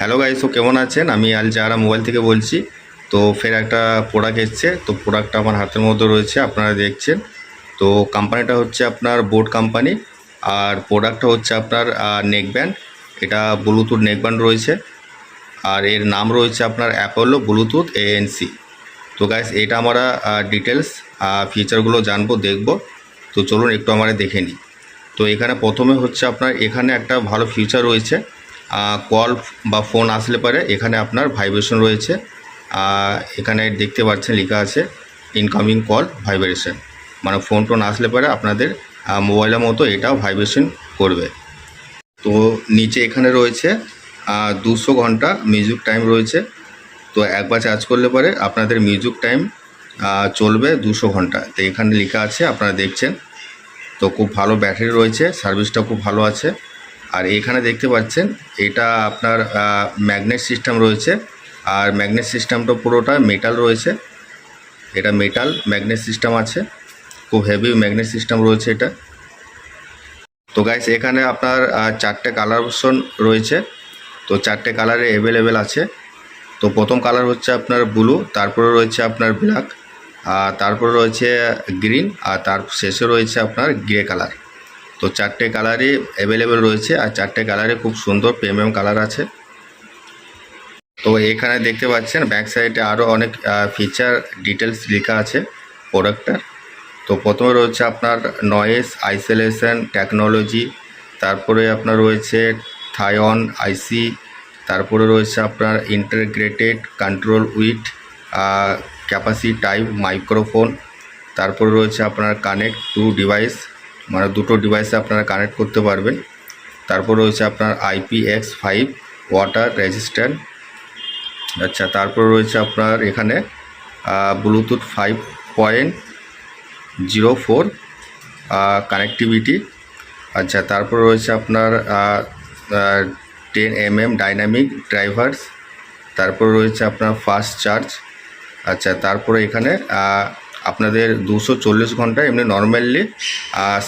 Hello guys, তো কেমন আছেন? আমি আল জাহারা মোবাইল থেকে বলছি। তো ফের একটা প্রোডাক্ট এসছে, তো প্রোডাক্টটা আমার হাতের মধ্যে রয়েছে, আপনারা দেখছেন। তো কোম্পানিটা হচ্ছে আপনার বোট কোম্পানি, আর প্রোডাক্টটা হচ্ছে আপনার নেকব্যান্ড। এটা ব্লুটুথ নেকব্যান্ড রয়েছে, আর এর নাম রয়েছে আপনার অ্যাপোলো ব্লুটুথ ANC। তো গাইস, এটা আমরা ডিটেলস ফিচারগুলো জানবো, দেখব। তো চলুন একটু আমরা দেখে নিই। তো এখানে প্রথমে হচ্ছে আপনার এখানে একটা ভালো ফিচার রয়েছে। কল বা ফোন আসলে পরে এখানে আপনার ভাইব্রেশন রয়েছে। এখানে দেখতে পাচ্ছেন লেখা আছে ইনকামিং কল ভাইব্রেশন, মানে ফোন টোন আসলে পরে আপনাদের মোবাইলের মতো এটাও ভাইব্রেশন করবে। তো নিচে এখানে রয়েছে 200 ঘন্টা মিউজিক টাইম রয়েছে। তো একবার চার্জ করলে পরে আপনাদের মিউজিক টাইম চলবে 200 ঘন্টা। তো এখানে লেখা আছে, আপনারা দেখছেন। তো খুব ভালো ব্যাটারি রয়েছে, সার্ভিসটা খুব ভালো আছে। আর এখানে দেখতে পাচ্ছেন এটা আপনার ম্যাগনেট সিস্টেম রয়েছে, আর ম্যাগনেট সিস্টেমটা পুরোটা মেটাল রয়েছে। এটা মেটাল ম্যাগনেট সিস্টেম আছে, খুব হেভি ম্যাগনেট সিস্টেম রয়েছে এটা। তো গাইস, এখানে আপনার 4টে কালার অপশন রয়েছে। তো 4টে কালারে অ্যাভেলেবেল আছে। তো প্রথম কালার হচ্ছে আপনার ব্লু, তারপরে রয়েছে আপনার ব্ল্যাক, আর তারপরে রয়েছে গ্রিন, আর তার শেষে রয়েছে আপনার গ্রে কালার। তো 4টে কালারই অ্যাভেলেবেল রয়েছে, আর 4টে কালারে খুব সুন্দর প্রিমিয়াম কালার আছে। তো এখানে দেখতে পাচ্ছেন ব্যাক সাইডে আরও অনেক ফিচার ডিটেলস লেখা আছে প্রোডাক্টটার। তো প্রথমে রয়েছে আপনার নয়েজ আইসোলেশন টেকনোলজি, তারপরে আপনার রয়েছে থাইওয়ান আইসি, তারপরে রয়েছে আপনার integrated control with capacity type microphone, তারপরে রয়েছে আপনার কানেক্ট টু ডিভাইস, মানে দুটো ডিভাইসে আপনারা কানেক্ট করতে পারবেন। তারপর রয়েছে আপনার IPX5 ওয়াটার রেজিস্ট্যান্ট। আচ্ছা, তারপর রয়েছে আপনার এখানে ব্লুটুথ 5.04 কানেক্টিভিটি। আচ্ছা, তারপর রয়েছে আপনার 10 mm ডাইনামিক ড্রাইভার্স, তারপর রয়েছে আপনার ফাস্ট চার্জ। আচ্ছা, তারপরে এখানে আপনাদের 240 ঘন্টা এমনি নর্মালি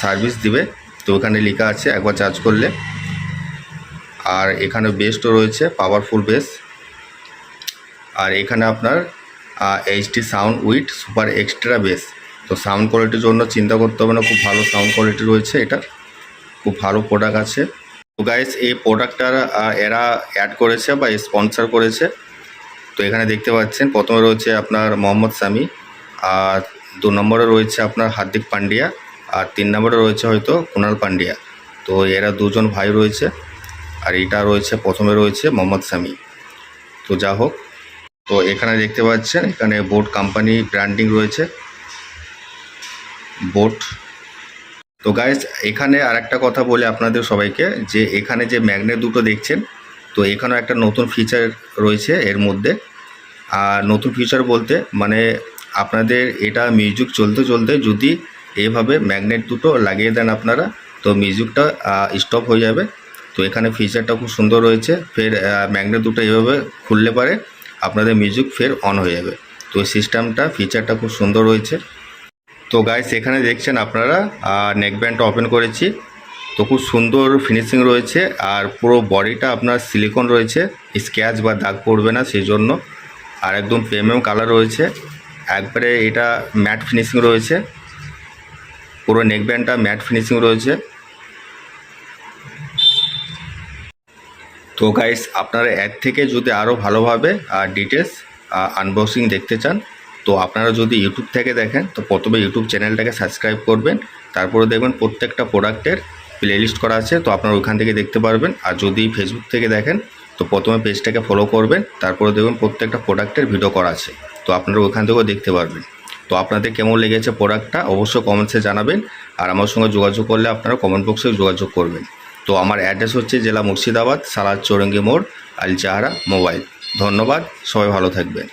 সার্ভিস দিবে। তো এখানে লেখা আছে একবার চার্জ করলে। আর এখানে বেসও রয়েছে, পাওয়ারফুল বেস। আর এখানে আপনার HD sound with super extra base. তো সাউন্ড কোয়ালিটির জন্য চিন্তা করতে হবে না, খুব ভালো সাউন্ড কোয়ালিটি রয়েছে, এটা খুব ভালো প্রোডাক্ট আছে। তো গাইস, এই প্রোডাক্টটা এরা অ্যাড করেছে বা স্পন্সর করেছে। তো এখানে দেখতে পাচ্ছেন প্রথমে রয়েছে আপনার মোহাম্মদ সামি, আর 2 নম্বরে রয়েছে আপনার হার্দিক পান্ডিয়া, আর 3 নম্বরে রয়েছে হয়তো কুনাল পান্ডিয়া। তো এরা দুজন ভাই রয়েছে, আর এটা রয়েছে প্রথমে রয়েছে মোহাম্মদ সামি। তো যা হোক, তো এখানে দেখতে পাচ্ছেন এখানে বোট কোম্পানি ব্র্যান্ডিং রয়েছে, বোট। তো গাইস, এখানে আরেকটা কথা বলে আপনাদের সবাইকে, যে এখানে যে ম্যাগনেট দুটো দেখছেন, তো এখানেও একটা নতুন ফিচার রয়েছে এর মধ্যে। আর নতুন ফিচার বলতে মানে আপনাদের এটা মিউজিক চলতে চলতে যদি এইভাবে ম্যাগনেট দুটো লাগিয়ে দেন আপনারা, তো মিউজিকটা স্টপ হয়ে যাবে। তো এখানে ফিচারটা খুব সুন্দর রয়েছে। ফের ম্যাগনেট দুটো এইভাবে খুললে পারে আপনাদের মিউজিক ফের অন হয়ে যাবে। তো সিস্টেমটা ফিচারটা খুব সুন্দর রয়েছে। তো গাইস, এখানে দেখছেন আপনারা নেকব্যান্ডটা ওপেন করেছি। তো খুব সুন্দর ফিনিশিং রয়েছে, আর পুরো বডিটা আপনার সিলিকন রয়েছে, স্ক্র্যাচ বা দাগ পড়বে না সেই জন্য। আর একদম প্রিমিয়াম কালার রয়েছে, একবারে এটা ম্যাট ফিনিশিং রয়েছে, পুরো নেকব্যান্ডটা ম্যাট ফিনিশিং রয়েছে। তো গাইস, আপনারা এর থেকে যদি আরও ভালোভাবে ডিটেলস আনবক্সিং দেখতে চান, তো আপনারা যদি ইউটিউব থেকে দেখেন, তো প্রথমে ইউটিউব চ্যানেলটাকে সাবস্ক্রাইব করবেন। তারপরে দেখবেন প্রত্যেকটা প্রোডাক্টের প্লেলিস্ট করা আছে, তো আপনারা ওইখান থেকে দেখতে পারবেন। আর যদি ফেসবুক থেকে দেখেন, তো প্রথমে পেজটাকে ফলো করবেন, তারপরে দেখবেন প্রত্যেকটা প্রোডাক্টের ভিডিও করা আছে, তো আপনারা ওইখান থেকেও দেখতে পারবেন। তো আপনাদের কেমন লেগেছে প্রোডাক্টটা অবশ্যই কমেন্টসে জানাবেন। আর আমার সঙ্গে যোগাযোগ করলে আপনারা কমেন্ট বক্সে যোগাযোগ করবেন। তো আমার অ্যাড্রেস হচ্ছে জেলা মুর্শিদাবাদ, সালাদ চৌরঙ্গি মোড়, আল জাহারা মোবাইল। ধন্যবাদ, সবাই ভালো থাকবেন।